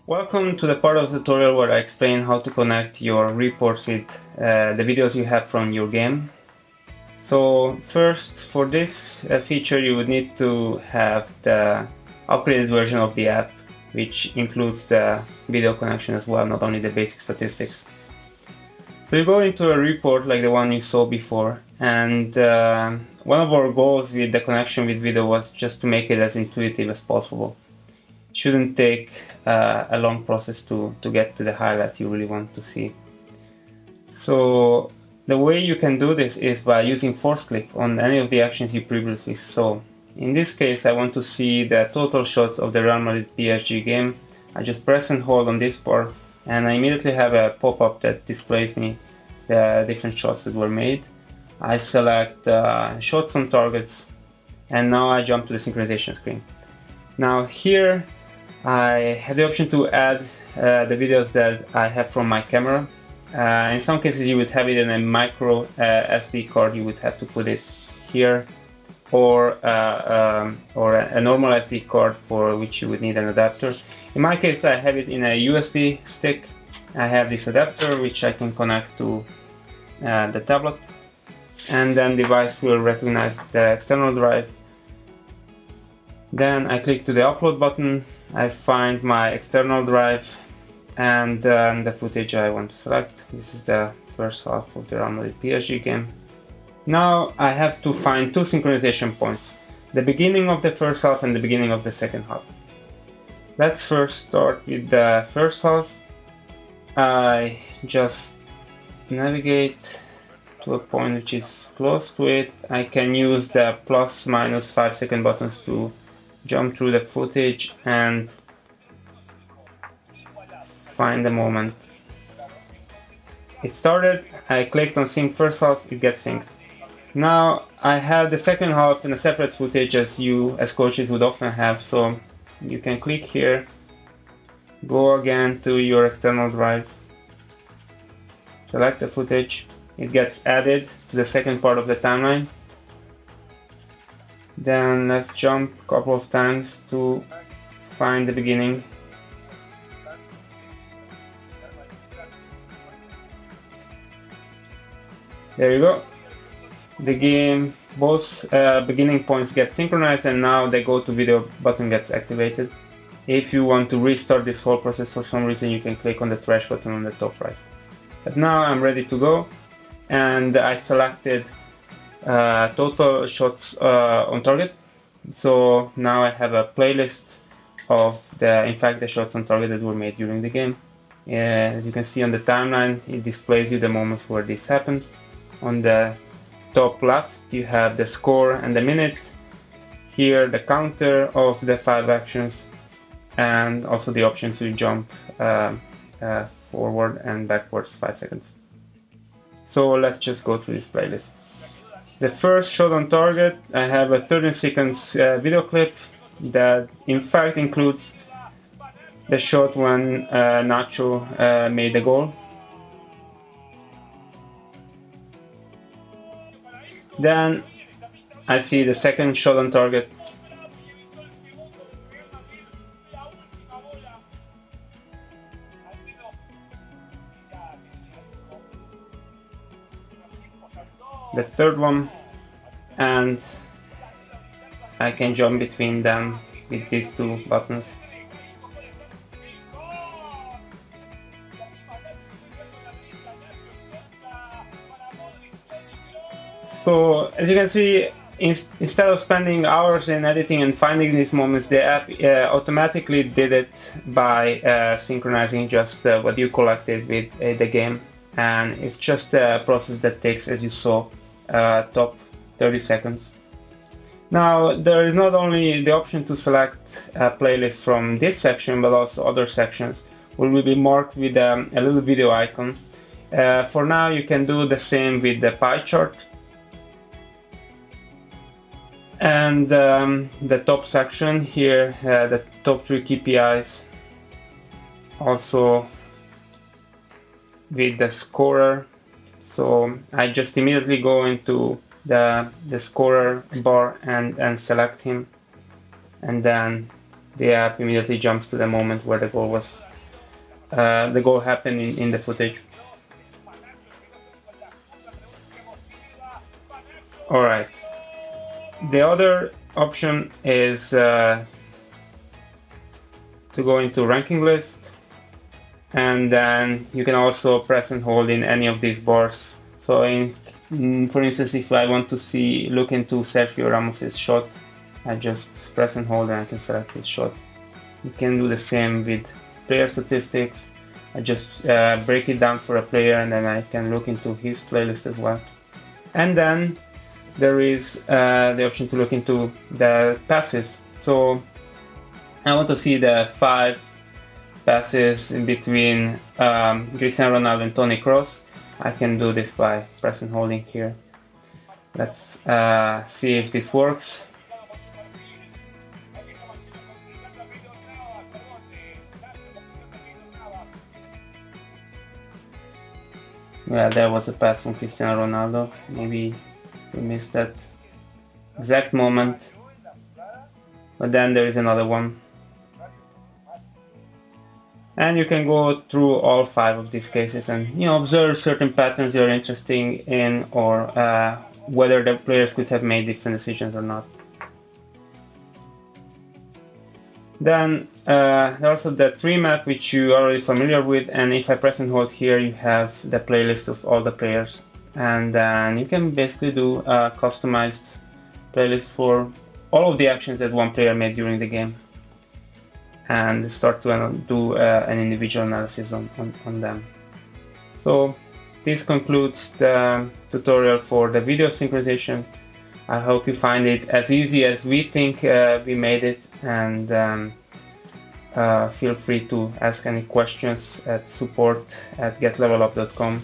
Welcome to the part of the tutorial where I explain how to connect your reports with the videos you have from your game. So first, for this feature you would need to have the upgraded version of the app, which includes the video connection as well, not only the basic statistics. So you go into a report like the one you saw before, and one of our goals with the connection with video was just to make it as intuitive as possible. It shouldn't take a long process to get to the highlight you really want to see. So the way you can do this is by using force click on any of the actions you previously saw. In this case, I want to see the total shots of the Real Madrid PSG game. I just press and hold on this part, and I immediately have a pop-up that displays me the different shots that were made. I select shots on targets, and now I jump to the synchronization screen. Now here I have the option to add the videos that I have from my camera. In some cases you would have it in a micro SD card, you would have to put it here, or a normal SD card for which you would need an adapter. In my case I have it in a USB stick. I have this adapter which I can connect to the tablet, and then the device will recognize the external drive. Then I click to the upload button, I find my external drive and the footage I want to select. This is the first half of the Real Madrid PSG game. Now I have to find two synchronization points, the beginning of the first half and the beginning of the second half. Let's first start with the first half. I just navigate to a point which is close to it. I can use the plus minus 5 second buttons to jump through the footage and find the moment. It started, I clicked on sync first half, it gets synced. Now I have the second half in a separate footage as coaches would often have, so you can click here, go again to your external drive, select the footage, it gets added to the second part of the timeline. Then let's jump a couple of times to find the beginning. There you go. The game, both beginning points get synchronized, and now the go to video button gets activated. If you want to restart this whole process for some reason, you can click on the trash button on the top right. But now I'm ready to go, and I selected total shots on target. So now I have a playlist of the shots on target that were made during the game. As you can see on the timeline, it displays you the moments where this happened. On the top left you have the score and the minute, here the counter of the 5 actions, and also the option to jump forward and backwards 5 seconds. So let's just go through this playlist. The first shot on target, I have a 13 seconds video clip that in fact includes the shot when Nacho made the goal. Then I see the second shot on target. The third one, and I can jump between them with these two buttons. So as you can see, instead of spending hours in editing and finding these moments, the app automatically did it by synchronizing just what you collected with the game, and it's just a process that takes, as you saw, top 30 seconds. Now there is not only the option to select a playlist from this section, but also other sections will be marked with a little video icon. For now you can do the same with the pie chart. And the top section here, the top 3 KPIs, also with the scorer. So I just immediately go into the scorer bar and select him, and then the app immediately jumps to the moment where the goal was the goal happen in the footage. Alright, the other option is to go into ranking list, and then you can also press and hold in any of these bars. So for instance, if I want to look into Sergio Ramos's shot, I just press and hold and I can select his shot. You can do the same with player statistics. I just break it down for a player, and then I can look into his playlist as well. And then there is the option to look into the passes. So I want to see the 5 passes in between Cristiano Ronaldo and Toni Kroos. I can do this by press and holding here. Let's see if this works. Yeah, there was a pass from Cristiano Ronaldo. Maybe we missed that exact moment. But then there is another one. And you can go through all 5 of these cases and observe certain patterns you're interested in, or whether the players could have made different decisions or not. Then there's also the tree map, which you are already familiar with, and if I press and hold here, you have the playlist of all the players, and then you can basically do a customized playlist for all of the actions that one player made during the game, and start to do an individual analysis on them. So this concludes the tutorial for the video synchronization. I hope you find it as easy as we think we made it, and feel free to ask any questions at support@getlevelup.com.